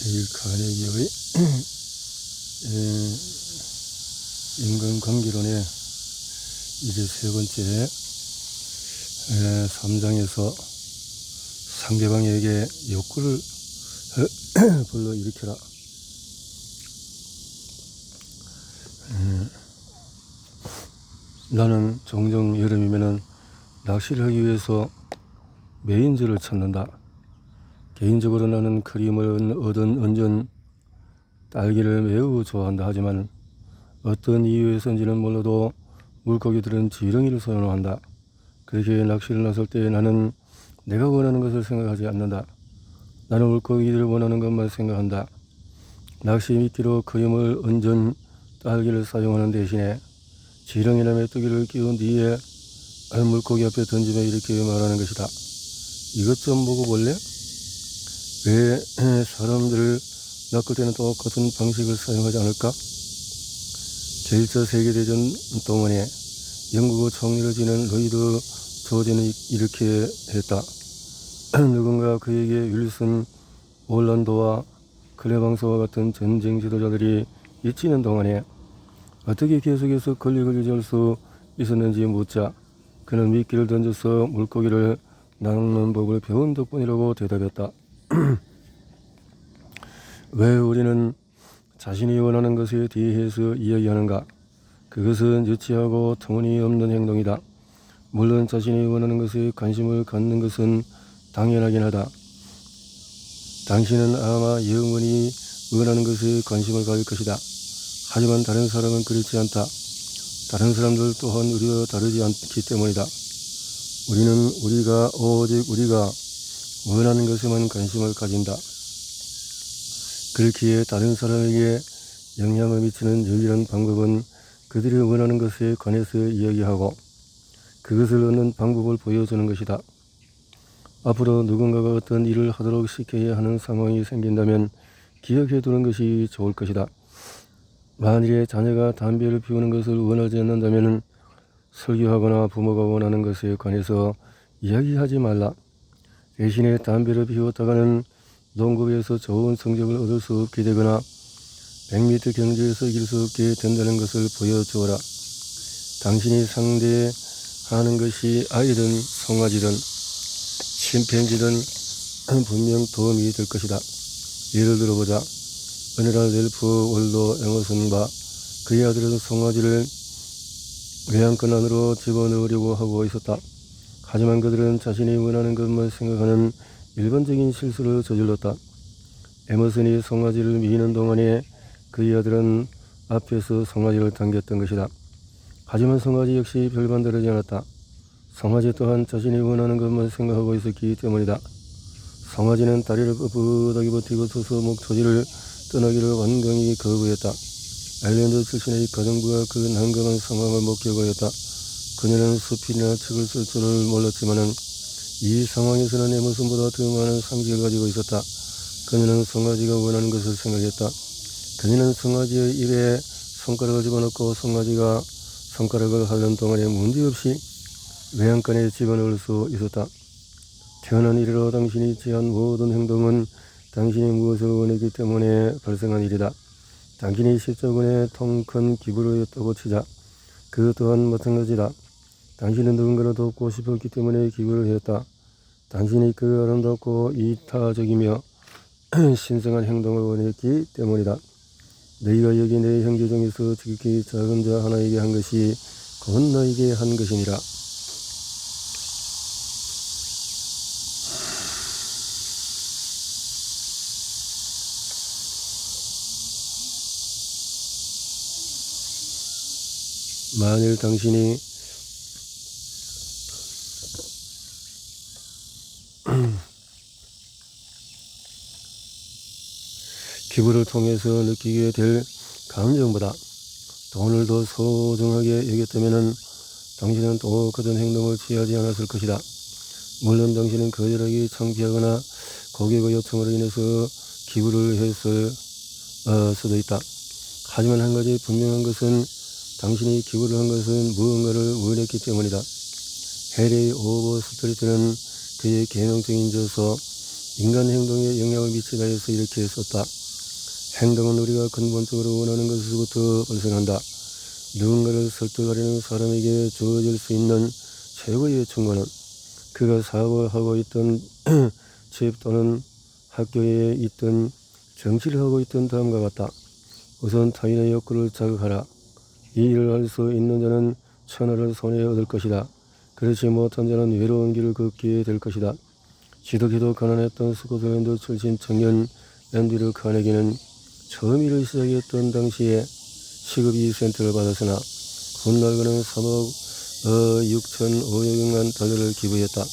데일 카네기의 인간관계론의 이제 세 번째 3장에서 상대방에게 욕구를 불러일으켜라. 나는 종종 여름이면은 낚시를 하기 위해서 메인저를 찾는다. 개인적으로 나는 크림을 얻은 언전 딸기를 매우 좋아한다. 하지만 어떤 이유에서인지는 몰라도 물고기들은 지렁이를 선호한다. 그렇게 낚시를 나설 때 나는 내가 원하는 것을 생각하지 않는다. 나는 물고기들을 원하는 것만 생각한다. 낚시 미끼로 크림을 얹은 딸기를 사용하는 대신에 지렁이나 메뚜기를 끼운 뒤에 물고기 앞에 던지며 이렇게 말하는 것이다. 이것 좀 보고 볼래? 왜 사람들을 낚을 때는 똑같은 방식을 사용하지 않을까? 제1차 세계대전 동안에 영국의 총리를 지낸 로이드 조지는 이렇게 했다. 누군가 그에게 윌슨 올란도와 클레방스와 같은 전쟁 지도자들이 잊히는 동안에 어떻게 계속해서 권력을 유지할 수 있었는지 묻자 그는 미끼를 던져서 물고기를 낚는 법을 배운 덕분이라고 대답했다. 왜 우리는 자신이 원하는 것에 대해서 이야기하는가? 그것은 유치하고 터무니없는 행동이다. 물론 자신이 원하는 것에 관심을 갖는 것은 당연하긴 하다. 당신은 아마 영원히 원하는 것에 관심을 가질 것이다. 하지만 다른 사람은 그렇지 않다. 다른 사람들 또한 우리와 다르지 않기 때문이다. 우리는 오직 우리가 원하는 것에만 관심을 가진다. 그렇기에 다른 사람에게 영향을 미치는 유일한 방법은 그들이 원하는 것에 관해서 이야기하고 그것을 얻는 방법을 보여주는 것이다. 앞으로 누군가가 어떤 일을 하도록 시켜야 하는 상황이 생긴다면 기억해 두는 것이 좋을 것이다. 만일에 자녀가 담배를 피우는 것을 원하지 않는다면 설교하거나 부모가 원하는 것에 관해서 이야기하지 말라. 대신에 담배를 피웠다가는 농구에서 좋은 성적을 얻을 수 없게 되거나 100m 경주에서 이길 수 없게 된다는 것을 보여주어라. 당신이 상대하는 것이 아이든 송아지든 침팬지든 분명 도움이 될 것이다. 예를 들어보자. 어느 날 렐프 월도 에머슨과 그의 아들은 송아지를 외양간 안으로 집어넣으려고 하고 있었다. 하지만 그들은 자신이 원하는 것만 생각하는 일반적인 실수를 저질렀다. 에머슨이 송아지를 미는 동안에 그의 아들은 앞에서 송아지를 당겼던 것이다. 하지만 송아지 역시 별반 다르지 않았다. 송아지 또한 자신이 원하는 것만 생각하고 있었기 때문이다. 송아지는 다리를 뻣뻣하게 버티고 서서 목초지를 떠나기를 완강히 거부했다. 아일랜드 출신의 가정부가 그 난감한 상황을 목격하였다. 그녀는 수필이나 책을 쓸 줄을 몰랐지만은 이 상황에서는 에머슨보다 더 많은 상식을 가지고 있었다. 그녀는 송아지가 원하는 것을 생각했다. 그녀는 송아지의 입에 손가락을 집어넣고 송아지가 손가락을 하는 동안에 문제없이 외양간에 집어넣을 수 있었다. 태어난 이래로 당신이 취한 모든 행동은 당신이 무엇을 원했기 때문에 발생한 일이다. 당신이 10조원의 통 큰 기부를 했다고 치자. 그 또한 마찬가지다. 당신은 누군가를 돕고 싶었기 때문에 기부를 했다. 당신이 그 아름답고 이타적이며 신성한 행동을 원했기 때문이다. 너희가 여기 내 형제 중에서 지극히 작은 자 하나에게 한 것이 곧 너에게 한 것이니라. 만일 당신이 기부를 통해서 느끼게 될 감정보다 돈을 더 소중하게 여겼다면 당신은 똑같은 행동을 취하지 않았을 것이다. 물론 당신은 거절하기 창피하거나 고객의 요청으로 인해서 기부를 했을 수도 있다. 하지만 한 가지 분명한 것은 당신이 기부를 한 것은 무언가를 원했기 때문이다. 해리 오버스트리트는 그의 계명적인 저서 인간 행동에 영향을 미치다 해서 이렇게 썼다. 행동은 우리가 근본적으로 원하는 것에서부터 발생한다. 누군가를 설득하려는 사람에게 주어질 수 있는 최고의 충고는 그가 사고하고 있던 집 또는 학교에 있던 정치를 하고 있던 다음과 같다. 우선 타인의 욕구를 자극하라. 이 일을 할 수 있는 자는 천하를 손에 얻을 것이다. 그렇지 못한 자는 외로운 길을 걷게 될 것이다. 지독히도 가난했던 스코틀랜드 출신 청년 앤드류 카네기는 처음 일을 시작했던 당시에 시급 2센트를 받았으나 훗날 그는 3억 6,500만 달러를 기부했다.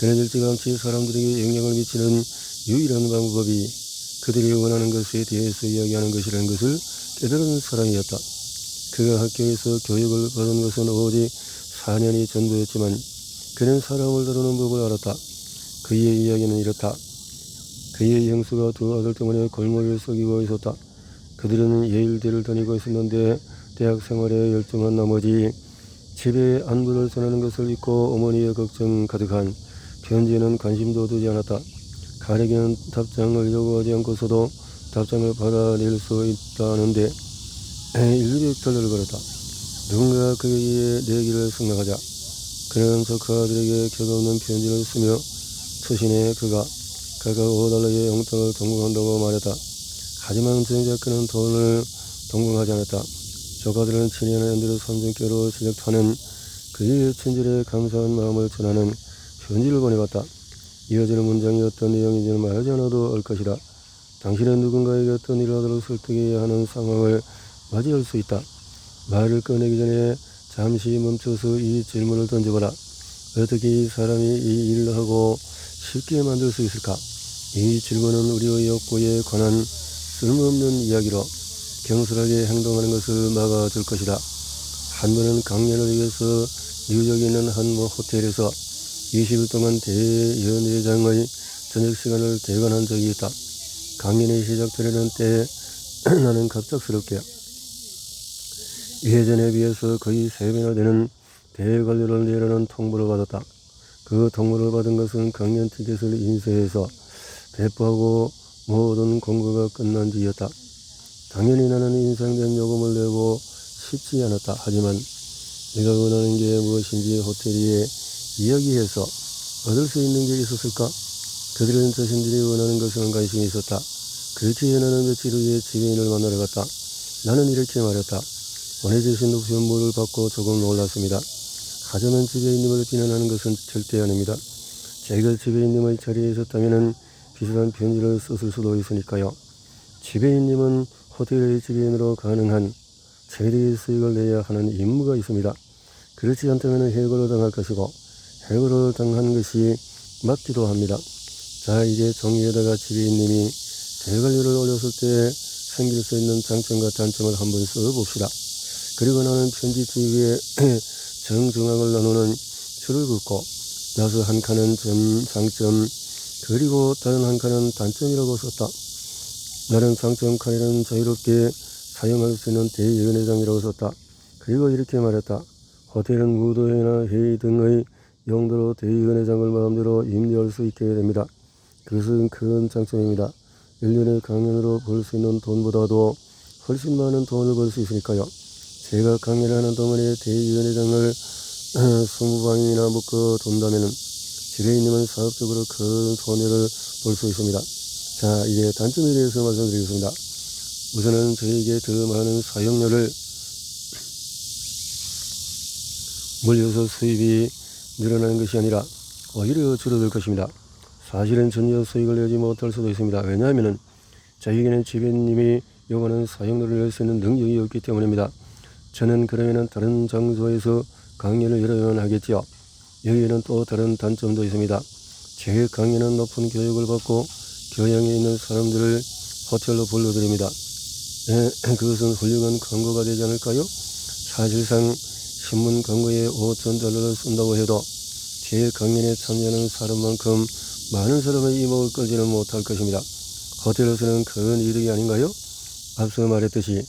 그는 일찌감치 사람들에게 영향을 미치는 유일한 방법이 그들이 원하는 것에 대해서 이야기하는 것이라는 것을 깨달은 사람이었다. 그가 학교에서 교육을 받은 것은 오직 4년이 전부였지만 그는 사람을 다루는 법을 알았다. 그의 이야기는 이렇다. 그의 형수가 두 아들 때문에 골목에 썩이고 있었다. 그들은 예일대를 다니고 있었는데 대학 생활에 열중한 나머지 집에 안부를 전하는 것을 잊고 어머니의 걱정 가득한 편지에는 관심도 두지 않았다. 가레기는 답장을 요구하지 않고서도 답장을 받아낼 수 있다는데 1,200달러를 걸었다. 누군가 그에게 내기를 승낙하자 그는 조카들에게 격없는 편지를 쓰며 투신해 그가 각각 5달러의 용돈을 동봉한다고 말했다. 하지만 정작 그는 돈을 동봉하지 않았다. 조카들은 친애하는 앤드류 삼중께로 시작하는 그의 친절에 감사한 마음을 전하는 편지를 보내봤다. 이어지는 문장이 어떤 내용인지는 말하지 않아도 알 것이다. 당신은 누군가에게 어떤 일을 하도록 설득해야 하는 상황을 맞이할 수 있다. 말을 꺼내기 전에 잠시 멈춰서 이 질문을 던져보라. 어떻게 이 사람이 이 일을 하고 쉽게 만들 수 있을까? 이 질문은 우리의 욕구에 관한 쓸모없는 이야기로 경솔하게 행동하는 것을 막아줄 것이다. 한 번은 강연을 위해서 뉴욕에 있는 한 호텔에서 20일 동안 대연회장의 저녁 시간을 대관한 적이 있다. 강연이 시작되려는 때에 나는 갑작스럽게 예전에 비해서 거의 3배나 되는 대관료를 내라는 통보를 받았다. 그 통보를 받은 것은 강연 티켓을 인쇄해서 배포하고 모든 공고가 끝난 뒤였다. 당연히 나는 인상된 요금을 내고 싶지 않았다. 하지만 내가 원하는 게 무엇인지 호텔에 이야기해서 얻을 수 있는 게 있었을까? 그들은 자신들이 원하는 것에만 관심이 있었다. 그렇게 나는 며칠 후에 지배인을 만나러 갔다. 나는 이렇게 말했다. 보내주신 우편물을 받고 조금 놀랐습니다. 하지만 지배인님을 비난하는 것은 절대 아닙니다. 제가 지배인님의 자리에 있었다면 비슷한 편지를 썼을 수도 있으니까요. 지배인님은 호텔의 지배인으로 가능한 최대의 수익을 내야 하는 임무가 있습니다. 그렇지 않다면 해고를 당할 것이고 해고를 당한 것이 맞기도 합니다. 자, 이제 종이에다가 지배인님이 대관료를 올렸을 때 생길 수 있는 장점과 단점을 한번 써봅시다. 그리고 나는 편지지 위에 정중앙을 나누는 줄을 긋고 나서 한 칸은 장점 그리고 다른 한 칸은 단점이라고 썼다. 나는 장점 칸에는 자유롭게 사용할 수 있는 대연회장이라고 썼다. 그리고 이렇게 말했다. 호텔은 무도회나 회의 등의 용도로 대연회장을 마음대로 임대할 수 있게 됩니다. 그것은 큰 장점입니다. 1년에 강연으로 벌 수 있는 돈보다도 훨씬 많은 돈을 벌 수 있으니까요. 제가 강연을 하는 동안에 대연회장을 20방이나 묶어 둔다면 지배인님은 사업적으로 큰 손해를 볼 수 있습니다. 자, 이제 단점에 대해서 말씀드리겠습니다. 우선은 저에게 더 많은 사용료를 물려서 수입이 늘어나는 것이 아니라 오히려 줄어들 것입니다. 사실은 전혀 수익을 내지 못할 수도 있습니다. 왜냐하면 저에게는 지배인님이 요구하는 사용료를 낼 수 있는 능력이 없기 때문입니다. 저는 그러면 다른 장소에서 강연을 열어야만 하겠지요. 여기에는 또 다른 단점도 있습니다. 제 강연은 높은 교육을 받고 교양에 있는 사람들을 호텔로 불러드립니다. 그것은 훌륭한 광고가 되지 않을까요? 사실상 신문 광고에 5,000달러를 쓴다고 해도 제 강연에 참여하는 사람만큼 많은 사람의 이목을 끌지는 못할 것입니다. 호텔에서는 큰 이득이 아닌가요? 앞서 말했듯이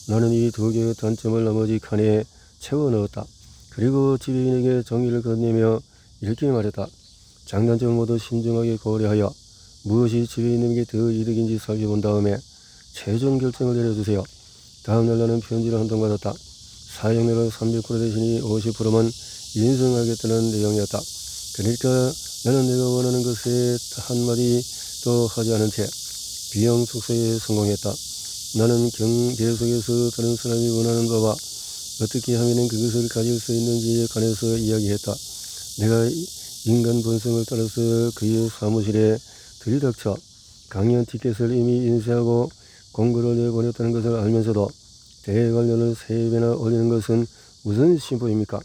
나는 이 두 개의 단점을 나머지 칸에 채워 넣었다. 그리고 지배인에게 정의를 건네며 이렇게 말했다. 장단점을 모두 신중하게 고려하여 무엇이 지배인님에게 더 이득인지 살펴본 다음에 최종 결정을 내려주세요. 다음날 나는 편지를 한 통 받았다. 사형료를 300% 대신에 50%만 인정하겠다는 내용이었다. 그러니까 나는 내가 원하는 것에 한마디도 하지 않은 채 비용 축소에 성공했다. 나는 계속해서 다른 사람이 원하는 바와 어떻게 하면 그것을 가질 수 있는지에 관해서 이야기했다. 내가 인간 본성을 따라서 그의 사무실에 들이닥쳐 강연 티켓을 이미 인쇄하고 공고를 내보냈다는 것을 알면서도 대관료를 3배나 올리는 것은 무슨 심보입니까?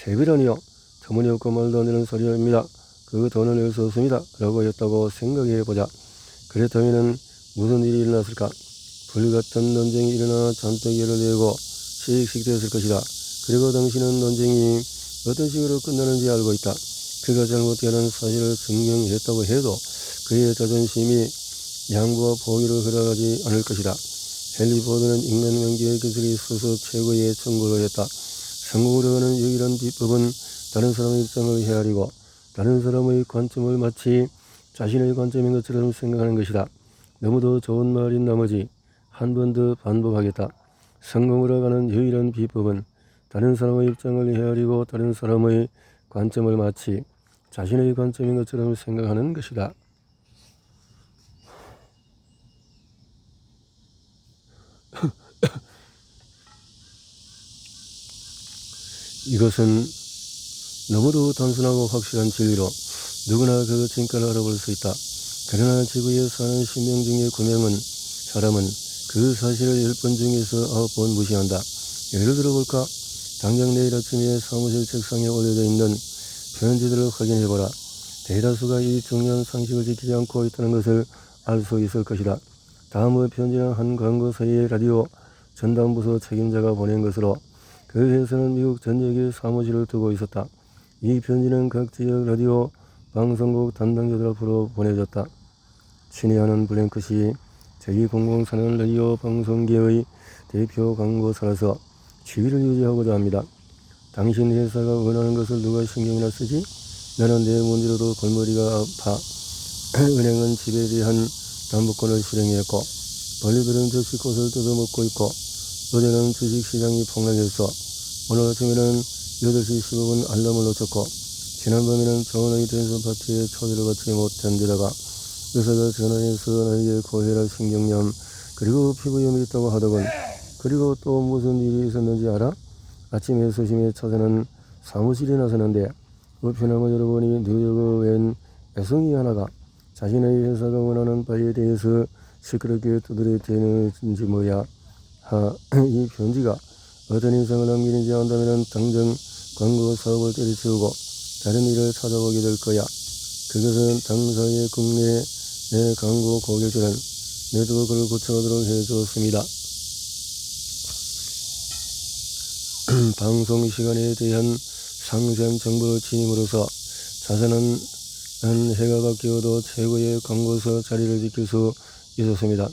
3배라니요? 터무니없고 말도 안 되는 소리입니다. 그 돈을 낼 수 없습니다. 라고 했다고 생각해보자. 그렇다면 무슨 일이 일어났을까? 불같은 논쟁이 일어나 잔뜩이를 내고 씩씩 되었을 것이다. 그리고 당신은 논쟁이 어떤 식으로 끝나는지 알고 있다. 그가 잘못되는 사실을 증명했다고 해도 그의 자존심이 양보와 포기를 허락하지 않을 것이다. 헨리 포드는 인간관계의 기술이 있어서 최고의 청구를 했다. 성공으로 하는 유일한 비법은 다른 사람의 입장을 헤아리고 다른 사람의 관점을 마치 자신의 관점인 것처럼 생각하는 것이다. 너무도 좋은 말인 나머지 한 번 더 반복하겠다. 성공으로 가는 유일한 비법은 다른 사람의 입장을 헤아리고 다른 사람의 관점을 마치 자신의 관점인 것처럼 생각하는 것이다. 이것은 너무도 단순하고 확실한 진리로 누구나 그 진가를 알아볼 수 있다. 그러나 지구에 사는 10명 중에 9명은 사람은 그 사실을 10번 중에서 9번 무시한다. 예를 들어 볼까? 당장 내일 아침에 사무실 책상에 올려져 있는 편지들을 확인해보라. 대다수가 이 중요한 상식을 지키지 않고 있다는 것을 알 수 있을 것이다. 다음의 편지는 한 광고사의 라디오 전담부서 책임자가 보낸 것으로 그 회사는 미국 전역에 사무실을 두고 있었다. 이 편지는 각 지역 라디오 방송국 담당자들 앞으로 보내졌다. 친애하는 블랭크시 제2공공사는 라디오 방송계의 대표 광고사라서 지위를 유지하고자 합니다. 당신 회사가 원하는 것을 누가 신경이나 쓰지? 나는 내 문제로도 골머리가 아파. 은행은 집에 대한 담보권을 실행했고 벌리들은 접시꽃을 뜯어먹고 있고 어제는 주식시장이 폭락했어. 오늘 아침에는 8시 15분 알람을 놓쳤고 지난밤에는 정원의 댄스 파티에 초대를 받지 못한 데다가 의사가 전화해서 나에게 고혈압, 신경염 그리고 피부염이 있다고 하더군. 그리고 또 무슨 일이 있었는지 알아? 아침에 소심해 찾아는 사무실에 나서는데 우편함을 열어보니 뉴욕의 웬 애송이 하나가 자신의 회사가 원하는 바에 대해서 시끄럽게 두드려대는지 뭐야. 이 편지가 어떤 인상을 남기는지 안다면 당장 광고 사업을 때려치우고 다른 일을 찾아보게 될 거야. 그것은 당사의 국내 내 광고 고객들은 네트워크를 구축하도록 해줬습니다. 방송 시간에 대한 상세한 정보를 지님으로써 자세는 해가 바뀌어도 최고의 광고서 자리를 지킬 수 있었습니다.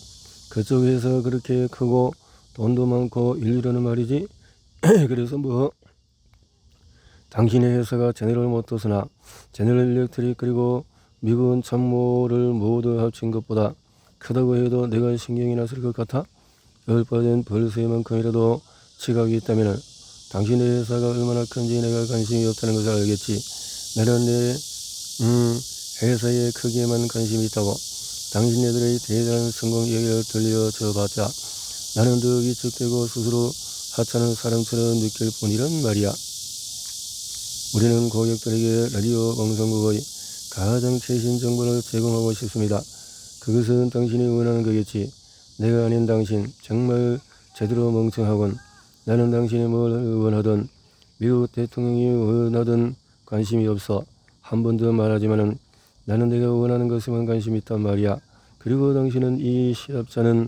그쪽 회사가 그렇게 크고 돈도 많고 인류라는 말이지. 그래서 뭐 당신의 회사가 제네럴 모터스나 제네럴 일렉트릭 그리고 미국은 참모를 모두 합친 것보다 크다고 해도 내가 신경이 났을 것 같아? 열받은 벌새만큼이라도 지각이 있다면 당신의 회사가 얼마나 큰지 내가 관심이 없다는 것을 알겠지. 나는 내 회사의 크기에만 관심이 있다고. 당신네들의 대단한 성공 이야기를 들려줘 봤자 나는 더 위축되고 스스로 하찮은 사람처럼 느낄 뿐이란 말이야. 우리는 고객들에게 라디오 방송국의 가장 최신 정보를 제공하고 싶습니다. 그것은 당신이 원하는 거겠지. 내가 아닌 당신 정말 제대로 멍청하군. 나는 당신이 뭘 원하든 미국 대통령이 원하든 관심이 없어. 한 번 더 말하지만은 나는 내가 원하는 것에만 관심이 있단 말이야. 그리고 당신은 이 시합자는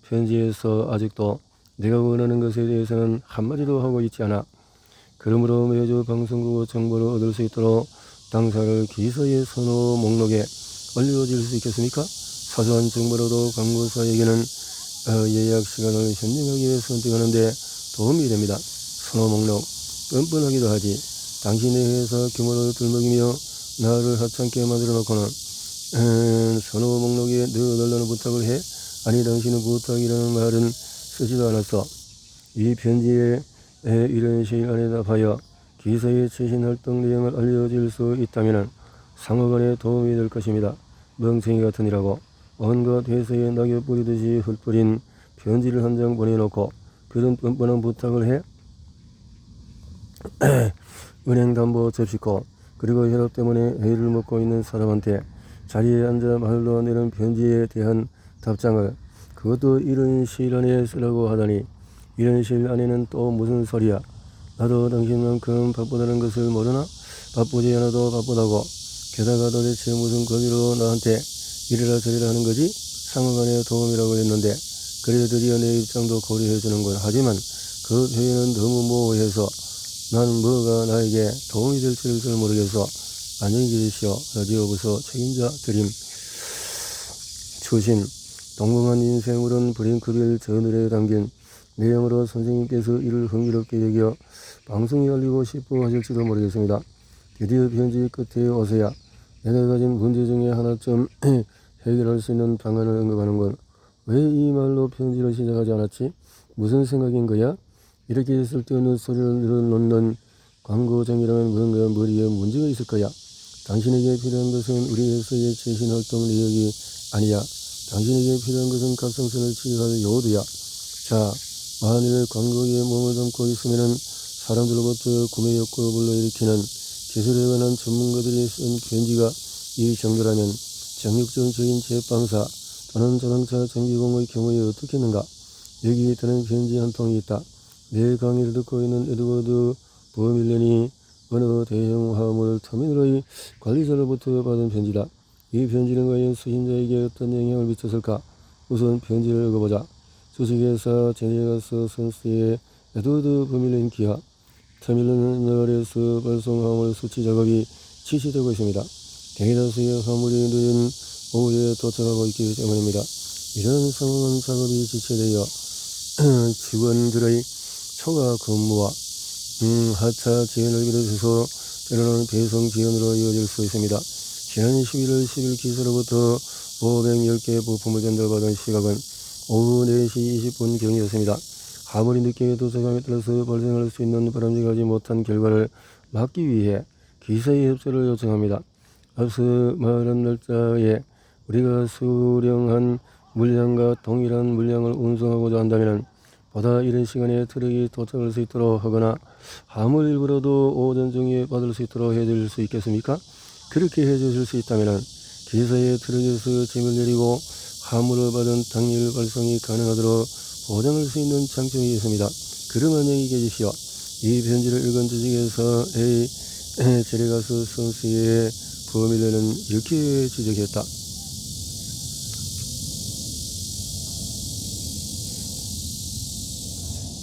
편지에서 아직도 내가 원하는 것에 대해서는 한마디도 하고 있지 않아. 그러므로 매주 방송국 정보를 얻을 수 있도록 당사를 기사의 선호 목록에 올려줄 수 있겠습니까? 사소한 정보로도 광고사에게는 예약 시간을 현명하게 선택하는데 도움이 됩니다. 선호 목록 뻔뻔하기도 하지. 당신의 회사 규모를 들먹이며 나를 하찮게 만들어 놓고는 선호 목록에 넣어달라는 부탁을 해? 아니 당신은 부탁이라는 말은 쓰지도 않았어. 이 편지에 이런 시일 안에 답하여 기사의 최신 활동 내용을 알려줄 수 있다면 상호간에 도움이 될 것입니다. 멍청이 같으니라고. 온갖 회사에 낙엽 뿌리듯이 흩뿌린 편지를 한 장 보내놓고 그런 뻔뻔한 부탁을 해? 은행 담보 접시고 그리고 혈압 때문에 애를 먹고 있는 사람한테 자리에 앉아 말로 내는 편지에 대한 답장을 그것도 이런 시일 안에 쓰라고 하다니 이런 시일 안에는 또 무슨 소리야. 나도 당신만큼 바쁘다는 것을 모르나? 바쁘지 않아도 바쁘다고. 게다가 도대체 무슨 거기로 나한테 이래라 저래라 하는 거지? 상호간의 도움이라고 했는데 그래 드디어 내 입장도 고려해 주는군. 하지만 그 표현은 너무 모호해서 난 뭐가 나에게 도움이 될지를 잘 모르겠어. 안녕히 계십시오. 라디오 부서 책임자 드림. 추신. 동범한 인생으론 브링크빌 저널에 담긴 내용으로 선생님께서 이를 흥미롭게 여겨 방송에 알리고 싶어 하실지도 모르겠습니다. 드디어 편지 끝에 오세야 내가 가진 문제 중에 하나쯤 해결할 수 있는 방안을 언급하는군. 왜 이 말로 편지를 시작하지 않았지? 무슨 생각인 거야? 이렇게 쓸데없는 소리를 늘어놓는 광고장이라면 뭔가 머리에 문제가 있을 거야. 당신에게 필요한 것은 우리 회사의 최신 활동 내역이 아니야. 당신에게 필요한 것은 갑상선을 치료할 요도야. 자, 만일 광고에 몸을 담고 있으면은 사람들로부터 구매 욕구를 불러일으키는 기술에 관한 전문가들이 쓴 편지가 이 정도라면 정육점적인 제빵사 또는 자동차 정비공의 경우에 어떻겠는가? 여기 드는 편지 한 통이 있다. 내 강의를 듣고 있는 에드워드 버밀런이 어느 대형 화물 터미널의 관리자로부터 받은 편지다. 이 편지는 과연 수신자에게 어떤 영향을 미쳤을까? 우선 편지를 읽어보자. 주식회사 제네가스 선스의 에드워드 버밀런 기하. 터미널에서 발송 화물 수치 작업이 지시되고 있습니다. 대다수의 화물이 늦은 오후에 도착하고 있기 때문입니다. 이런 상황은 작업이 지체되어 직원들의 초과 근무와 하차 지연을 비롯해서 때로는 배송 지연으로 이어질 수 있습니다. 지난 11월 10일 기사로부터 510개 부품을 전달받은 시각은 오후 4시 20분경이었습니다. 아무리 늦게 도착함에 따라서 발생할 수 있는 바람직하지 못한 결과를 막기 위해 기사의 협조를 요청합니다. 앞서 말한 날짜에 우리가 수령한 물량과 동일한 물량을 운송하고자 한다면 보다 이른 시간에 트럭이 도착할 수 있도록 하거나 화물 일부라도 오전 중에 받을 수 있도록 해줄 수 있겠습니까? 그렇게 해주실 수 있다면 기사의 트럭에서 짐을 내리고 화물을 받은 당일 발송이 가능하도록 보장할 수 있는 장점이 있습니다. 그럼 안녕히 계십시오. 이 편지를 읽은 주식회사 제네가스 선스의 버밀런은 이렇게 지적했다.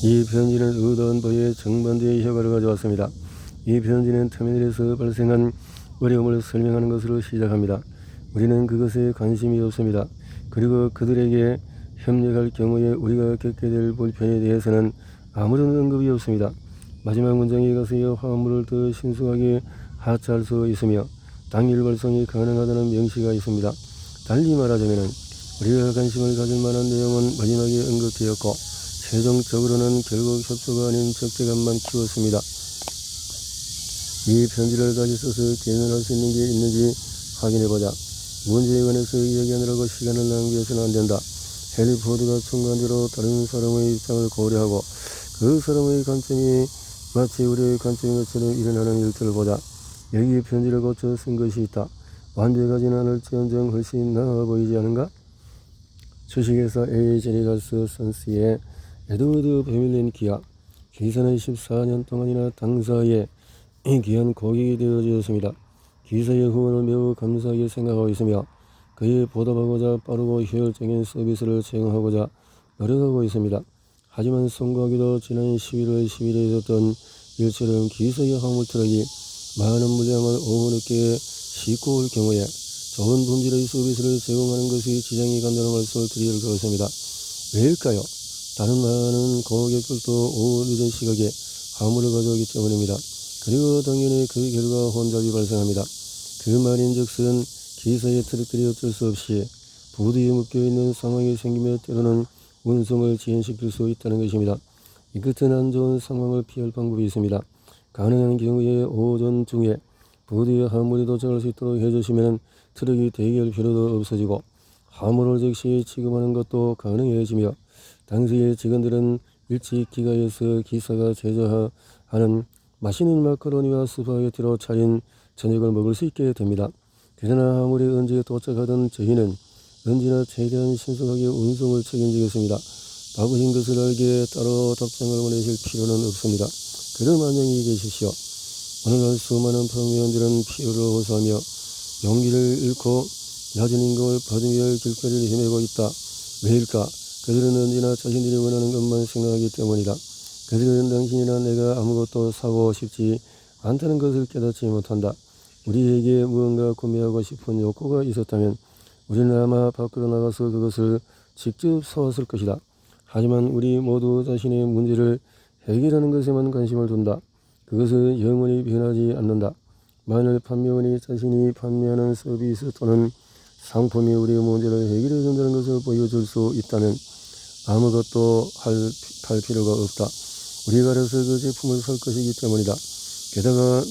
이 편지는 의도한 바에 정반대의 효과를 가져왔습니다. 이 편지는 터미널에서 발생한 어려움을 설명하는 것으로 시작합니다. 우리는 그것에 관심이 없습니다. 그리고 그들에게 협력할 경우에 우리가 겪게 될 불편에 대해서는 아무런 언급이 없습니다. 마지막 문장에 가서야 화물을 더 신속하게 하차할 수 있으며 당일 발송이 가능하다는 명시가 있습니다. 달리 말하자면 우리가 관심을 가질 만한 내용은 마지막에 언급되었고 최종적으로는 결국 협조가 아닌 적대감만 키웠습니다. 이 편지를 다시 써서 개선할 수 있는 게 있는지 확인해보자. 문제에 관해서 이야기하느라고 시간을 낭비해서는 안된다. 해리 포드가 순간적으로 다른 사람의 입장을 고려하고 그 사람의 관점이 마치 우리의 관점인 것처럼 일어나는 일들을 보자. 여기 편지를 고쳐 쓴 것이 있다. 완벽하지는 않을지언정 훨씬 나아 보이지 않은가? 주식회사 제네가스 선스의 에드워드 버밀런 기하. 기사는 14년 동안이나 당사에 귀한 고객이 되어주었습니다. 기사의 후원을 매우 감사하게 생각하고 있으며 그에 보답하고자 빠르고 효율적인 서비스를 제공하고자 노력하고 있습니다. 하지만 송구하기도 지난 11월 10일에 있었던 일처럼 기사의 화물 트럭이 많은 물량을 오후 늦게 싣고 올 경우에 좋은 품질의 서비스를 제공하는 것이 지장이 간다는 말씀을 드릴 것입니다. 왜일까요? 다른 많은 고객들도 오후 늦은 시각에 화물을 가져오기 때문입니다. 그리고 당연히 그 결과 혼잡이 발생합니다. 그 말인즉슨 기사의 트럭들이 어쩔 수 없이 보드에 묶여있는 상황이 생기며 때로는 운송을 지연시킬 수 있다는 것입니다. 이 끝은 안 좋은 상황을 피할 방법이 있습니다. 가능한 경우에 오전 중에 보드에 화물이 도착할 수 있도록 해주시면 트럭이 대기할 필요도 없어지고 화물을 즉시 취급하는 것도 가능해지며 당시의 직원들은 일찍 귀가해서 기사가 제조하는 맛있는 마카로니와 스파게티로 차린 저녁을 먹을 수 있게 됩니다. 그러나 화물이 언제 도착하든 저희는 언제나 최대한 신속하게 운송을 책임지겠습니다. 바쁘신 것을 알기에 따로 답장을 보내실 필요는 없습니다. 그럼 안녕히 계십시오. 오늘날 수많은 파업위원들은 피로를 호소하며 용기를 잃고 낮은 임금을 받으며 길거리를 헤매고 있다. 왜일까? 그들은 언제나 자신들이 원하는 것만 생각하기 때문이다. 그들은 당신이나 내가 아무것도 사고 싶지 않다는 것을 깨닫지 못한다. 우리에게 무언가 구매하고 싶은 욕구가 있었다면 우리는 아마 밖으로 나가서 그것을 직접 사왔을 것이다. 하지만 우리 모두 자신의 문제를 해결하는 것에만 관심을 둔다. 그것은 영원히 변하지 않는다. 만일 판매원이 자신이 판매하는 서비스 또는 상품이 우리의 문제를 해결해 준다는 것을 보여줄 수 있다면 아무것도 할 필요가 없다. 우리가 알아서 그 제품을 살 것이기 때문이다. 게다가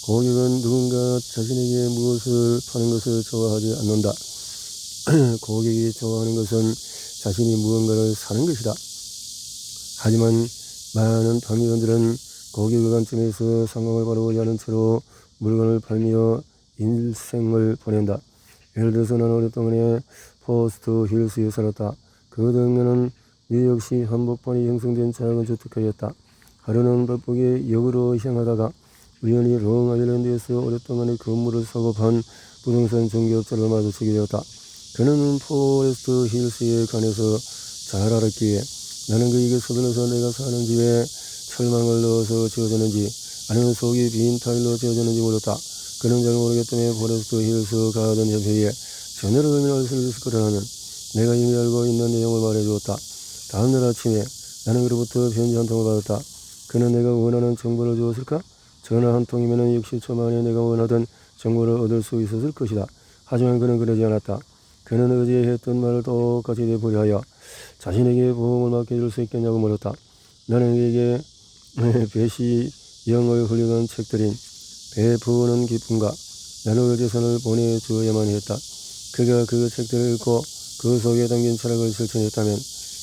고객은 누군가 자신에게 무엇을 파는 것을 좋아하지 않는다. 고객이 좋아하는 것은 자신이 무언가를 사는 것이다. 하지만 많은 판매원들은 고객의 관점에서 상황을 바라보지 않은 채로 물건을 팔며 인생을 보낸다. 예를 들어서 나는 오랫동안에 포스트 힐스에 살았다. 그 동네는 뉴욕시 한복판이 형성된 작은 주택가였다. 하루는 바쁘게 역으로 향하다가 우연히 롱아일랜드에서 오랫동안에 건물을 사고 판 부동산 중개업자를 마주치게 되었다. 그는 포레스트 힐스에 관해서 잘 알았기에 나는 그에게 서둘러서 내가 사는 집에 철망을 넣어서 지어졌는지 아니면 속이 빈 타일로 지어졌는지 물었다. 그는 잘 모르겠다며 포레스트 힐스 가든 협회에 전화를 걸면 알 수 있을 거라는 내가 이미 알고 있는 내용을 말해주었다. 다음날 아침에 나는 그로부터 편지 한 통을 받았다. 그는 내가 원하는 정보를 주었을까? 전화 한 통이면 역시 초만에 내가 원하던 정보를 얻을 수 있었을 것이다. 하지만 그는 그러지 않았다. 그는 어제 했던 말을 똑같이 되풀이하여 자신에게 보험을 맡겨줄 수 있겠냐고 물었다. 나는 그에게 배시 영을 훌륭한 책들인 배부는 기쁨과 나눌 재산을 보내주어야만 했다. 그가 그 책들을 읽고 그 속에 담긴 철학을 실천했다면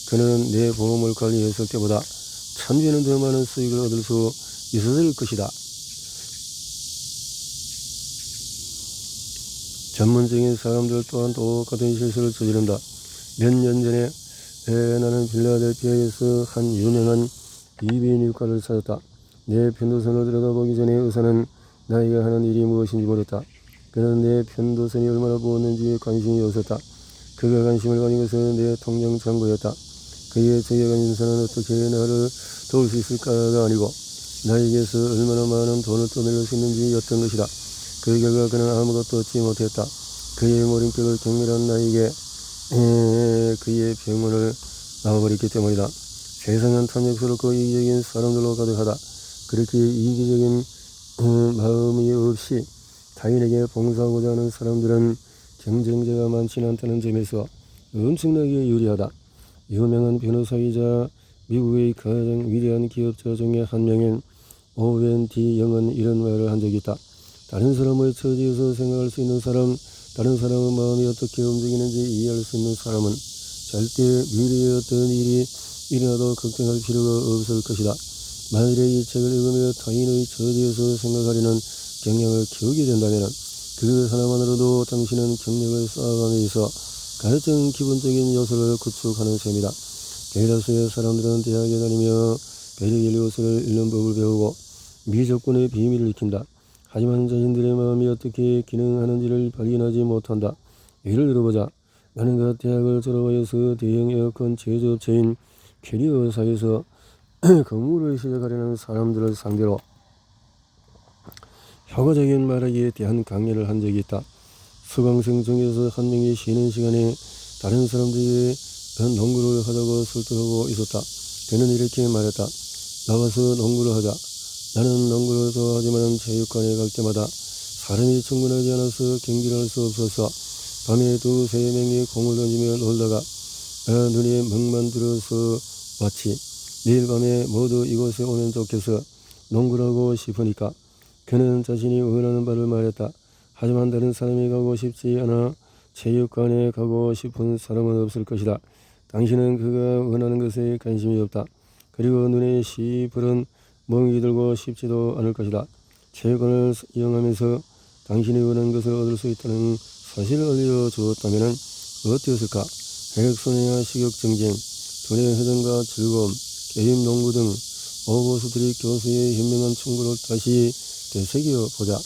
그는 내 보험을 관리했을 때보다 1000배는 더 많은 수익을 얻을 수 있었을 것이다. 전문적인 사람들 또한 똑같은 실수를 저지른다. 몇 년 전에 나는 필라델피아에서 한 유명한 이비인후과를 찾았다. 내 편도선을 들여다보기 전에 의사는 나이가 하는 일이 무엇인지 물었다. 그는 내 편도선이 얼마나 부었는지에 관심이 없었다. 그가 관심을 가진 것은 내 통장창고였다. 그의 저의 관심사는 어떻게 나를 도울 수 있을까가 아니고 나에게서 얼마나 많은 돈을 떠내릴 수 있는지였던 것이다. 그 결과 그는 아무것도 얻지 못했다. 그의 머릿결을 경멸한 나에게 그의 병원을 나와버렸기 때문이다. 세상은 탐욕스럽고 이기적인 사람들로 가득하다. 그렇게 이기적인 마음이 없이 타인에게 봉사하고자 하는 사람들은 경쟁자가 많지는 않다는 점에서 엄청나게 유리하다. 유명한 변호사이자 미국의 가장 위대한 기업자 중에 한 명인 오웬 D 영은 이런 말을 한 적이 있다. 다른 사람의 처지에서 생각할 수 있는 사람, 다른 사람의 마음이 어떻게 움직이는지 이해할 수 있는 사람은 절대 미래의 어떤 일이 일어나도 걱정할 필요가 없을 것이다. 만일에 이 책을 읽으며 타인의 처지에서 생각하려는 경향을 키우게 된다면 그 하나만으로도 당신은 경력을 쌓아가면서 가장 기본적인 요소를 구축하는 셈이다. 대다수의 사람들은 대학에 다니며 베르겔리우스를 읽는 법을 배우고 미적분의 비밀을 익힌다. 하지만 자신들의 마음이 어떻게 기능하는지를 발견하지 못한다. 예를 들어보자. 나는 각 대학을 졸업하여서 대형 에어컨 제조업체인 캐리어사에서 근무를 시작하려는 사람들을 상대로 효과적인 말하기에 대한 강연을 한 적이 있다. 수강생 중에서 한 명이 쉬는 시간에 다른 사람들에게 농구를 하자고 설득하고 있었다. 그는 이렇게 말했다. 나와서 농구를 하자. 나는 농구를 좋아하지만 체육관에 갈 때마다 사람이 충분하지 않아서 경질할 수 없어서 밤에 2-3명이 공을 던지며 놀다가 눈에 멍만 들어서 왔지. 내일 밤에 모두 이곳에 오면 좋겠어 농구를 하고 싶으니까. 그는 자신이 원하는 바를 말했다. 하지만 다른 사람이 가고 싶지 않아 체육관에 가고 싶은 사람은 없을 것이다. 당신은 그가 원하는 것에 관심이 없다. 그리고 눈에 시퍼런 멍이 들고 싶지도 않을 것이다. 체육관을 이용하면서 당신이 원하는 것을 얻을 수 있다는 사실을 알려주었다면 어땠을까? 혈액순환이나 식욕증진, 두뇌 회전과 즐거움, 게임, 농구 등 오버스트리 교수의 현명한 충고를 다시 되새겨 보자.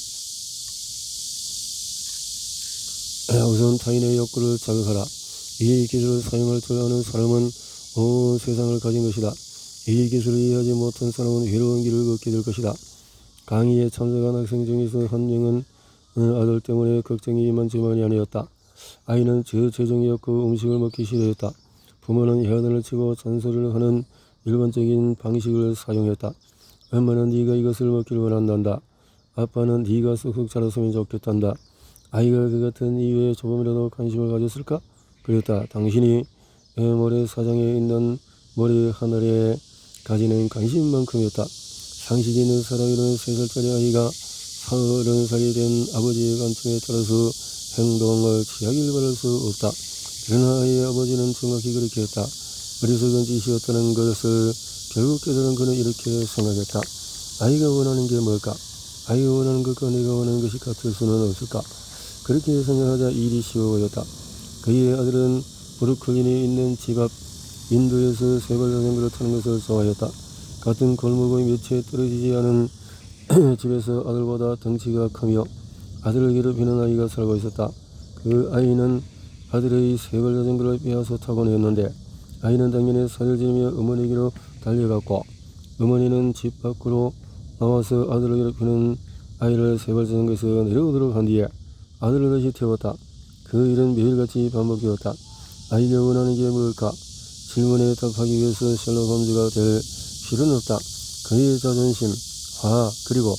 우선 타인의 욕구를 자극하라. 이 기술을 사용할 줄 아는 사람은 온 세상을 가진 것이다. 이 기술을 이해하지 못한 사람은 외로운 길을 걷게 될 것이다. 강의에 참석한 학생 중에서 한 명은 아들 때문에 걱정이 이만저만이 아니었다. 아이는 저체중이었고 음식을 먹기 싫어했다. 부모는 야단을 치고 잔소리를 하는 일반적인 방식을 사용했다. 엄마는 네가 이것을 먹기를 원한단다. 아빠는 네가 쑥쑥 자랐으면 좋겠단다. 아이가 그 같은 이유에 조금이라도 관심을 가졌을까? 그랬다. 당신이 모래사장에 있는 모래 하늘에 가지는 관심만큼이었다. 상식이 있는 사람이라는 3살짜리 아이가 30살이 된 아버지의 관점에 따라서 행동을 취하길 바랄 수 없다. 그러나 아이의 아버지는 정확히 그렇게 했다. 어리석은 짓이었다는 것을 결국 깨달은 그는 이렇게 생각했다. 아이가 원하는 게 뭘까? 아이가 원하는 것과 내가 원하는 것이 같을 수는 없을까? 그렇게 생각하자 일이 쉬워졌다. 그의 아들은 브루클린에 있는 집 앞 인도에서 세발 자전거를 타는 것을 좋아했다. 같은 골목의 몇 채 떨어지지 않은 집에서 아들보다 덩치가 크며 아들을 괴롭히는 아이가 살고 있었다. 그 아이는 아들의 세발 자전거를 빼앗아 타곤 했는데 아이는 당연히 살을 지르며 어머니에게로 달려갔고 어머니는 집 밖으로 나와서 아들을 괴롭히는 아이를 세발 자전거에서 내려오도록 한 뒤에 아들을 다시 태웠다. 그 일은 매일같이 반복되었다. 아이가 원하는 게 뭘까? 질문에 답하기 위해서 셜록 홈즈가 될 필요는 없다. 그의 자존심, 화학, 그리고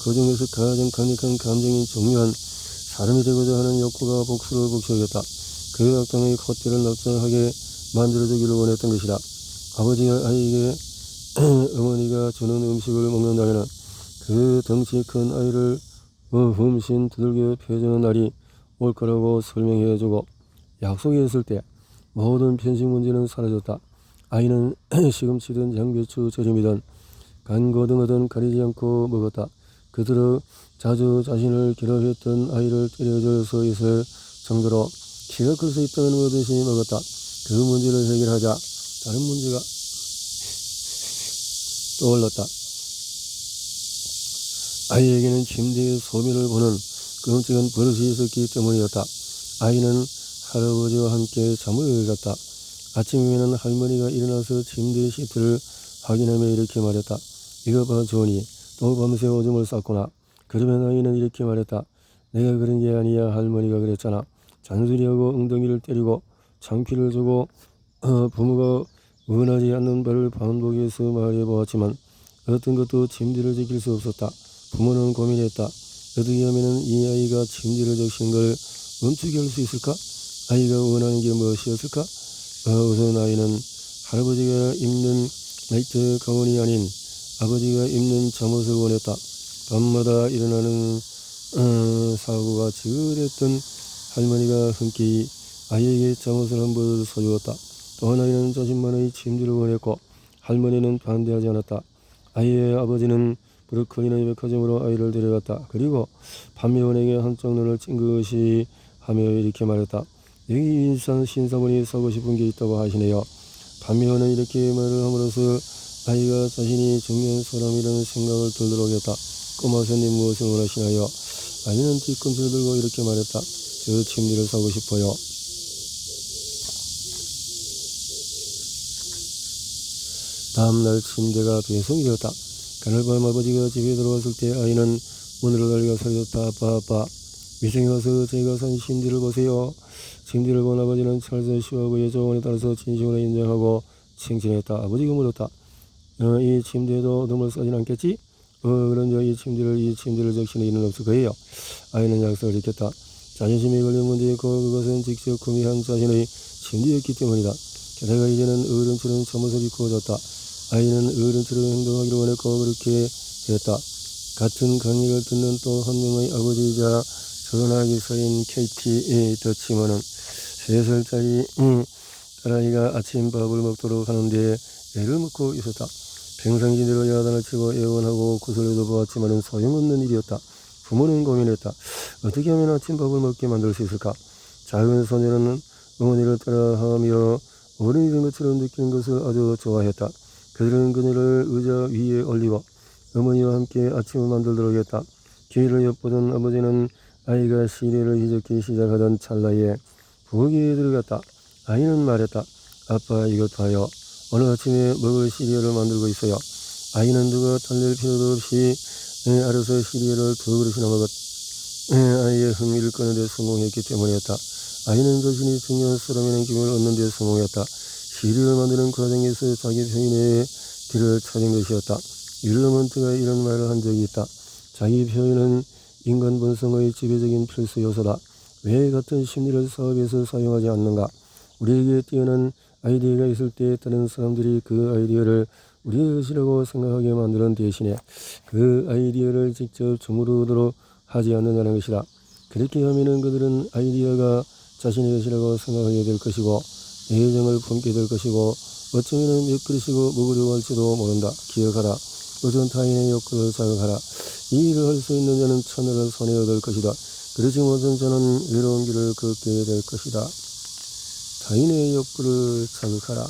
그 중에서 가장 강력한 감정이 중요한 사람이 되고자 하는 욕구가 복수를 북돋았다. 그 악당의 콧대를 납작하게 만들어주기를 원했던 것이다. 아버지가 아이에게 어머니가 주는 음식을 먹는다면 그 덩치 큰 아이를 흠씬 두들겨 패주는 날이 올 거라고 설명해주고 약속했을 때 모든 편식 문제는 사라졌다. 아이는 시금치든 양배추 절임이든 간고등어든 가리지 않고 먹었다. 그들은 자주 자신을 괴롭혔던 아이를 때려줘서 있을 정도로 키가 클 수 있다는 것듯이 먹었다. 그 문제를 해결하자 다른 문제가 떠올랐다. 아이에게는 침대의 소변을 보는 끔찍한 버릇이 있었기 때문이었다. 아이는 할아버지와 함께 잠을 잤다. 아침이면 할머니가 일어나서 침대 시트를 확인하며 이렇게 말했다. 이거 봐 조니, 또 밤새 오줌을 쌌구나. 그러면 아이는 이렇게 말했다. 내가 그런 게 아니야. 할머니가 그랬잖아. 잔소리하고 엉덩이를 때리고 참기를 주고 부모가 원하지 않는 바를 반복해서 말해보았지만 어떤 것도 침대를 지킬 수 없었다. 부모는 고민했다. 어떻게 하면 이 아이가 침대를 적시는 걸 멈추게 할 수 있을까? 아이가 원하는 게 무엇이었을까? 우선 아이는 할아버지가 입는 나이트 가운이 아닌 아버지가 입는 잠옷을 원했다. 밤마다 일어나는 사고가 지긋했던 할머니가 흔쾌히 아이에게 잠옷을 한 벌 사주었다. 또한 아이는 자신만의 침대를 원했고 할머니는 반대하지 않았다. 아이의 아버지는 브루클린의 백화점으로 아이를 데려갔다. 그리고 판매원에게 한쪽 눈을 찡긋이 하며 이렇게 말했다. 여기 인산 신사분이 사고 싶은 게 있다고 하시네요. 판매원은 이렇게 말을 함으로써 아이가 자신이 중요한 사람이라는 생각을 들도록 했다. 꼬마 손님 무엇을 원하시나요? 아이는 뒤꿈치를 들고 이렇게 말했다. 저 침대를 사고 싶어요. 다음날 침대가 배송이 되었다. 그날 밤 아버지가 집에 들어왔을 때 아이는 문으로 달려 소리쳤다. 아빠, 위생에 와서 제가 산 침대를 보세요. 침대를 본 아버지는 찰스 시와그의 조언에 따라서 진심으로 인정하고 칭찬했다. 아버지가 물었다. 이 침대에도 어둠을 싸진 않겠지? 그런저 이 침대를 적시는 일은 없을 거예요. 아이는 약속을 지켰다. 자존심이 걸린 문제였고 그것은 직접 구매한 자신의 침대였기 때문이다. 게다가 이제는 어른처럼 잠옷을 입고 잤다. 아이는 어른처럼 행동하기를 원했고 그렇게 했다. 같은 강의를 듣는 또 한 명의 아버지이자 전화기사인 KT 더치먼은 3살짜리 딸아이가 아침밥을 먹도록 하는데 애를 먹고 있었다. 평상시대로 야단을 치고 애원하고 구슬려도 보았지만 소용없는 일이었다. 부모는 고민했다. 어떻게 하면 아침밥을 먹게 만들 수 있을까? 작은 소녀는 어머니를 따라하며 어른이 된 것처럼 느끼는 것을 아주 좋아했다. 그들은 그녀를 의자 위에 올리고 어머니와 함께 아침을 만들도록 했다. 기회를 엿보던 아버지는 아이가 시리를 희적히 시작하던 찰나에 부엌에 들어갔다. 아이는 말했다. 아빠 이것 봐요. 오늘 아침에 먹을 시리얼을 만들고 있어요. 아이는 누가 달랠 필요도 없이 알아서 시리얼을 2그릇이나 먹었. 아이의 흥미를 끄는 데 성공했기 때문이었다. 아이는 자신이 중요한 사람이라는 기분을 얻는 데 성공했다. 시리얼을 만드는 과정에서 자기 표현의 길을 찾은 것이었다. 윌러먼트가 이런 말을 한 적이 있다. 자기 표현은 인간 본성의 지배적인 필수 요소다. 왜 같은 심리를 사업에서 사용하지 않는가? 우리에게 뛰어난 아이디어가 있을 때 다른 사람들이 그 아이디어를 우리의 것이라고 생각하게 만드는 대신에 그 아이디어를 직접 주무르도록 하지 않는다는 것이다. 그렇게 하면 그들은 아이디어가 자신의 것이라고 생각하게 될 것이고 애정을 품게 될 것이고 어쩌면 몇 그릇이고 먹으려고 할지도 모른다. 기억하라. 어떤 타인의 욕구를 자극하라. 이 일을 할 수 있는 자는 천하를 손에 얻을 것이다. 그렇지 못한 자는 외로운 길을 걷게 될 것이다. 타인의 욕구를 자극하라.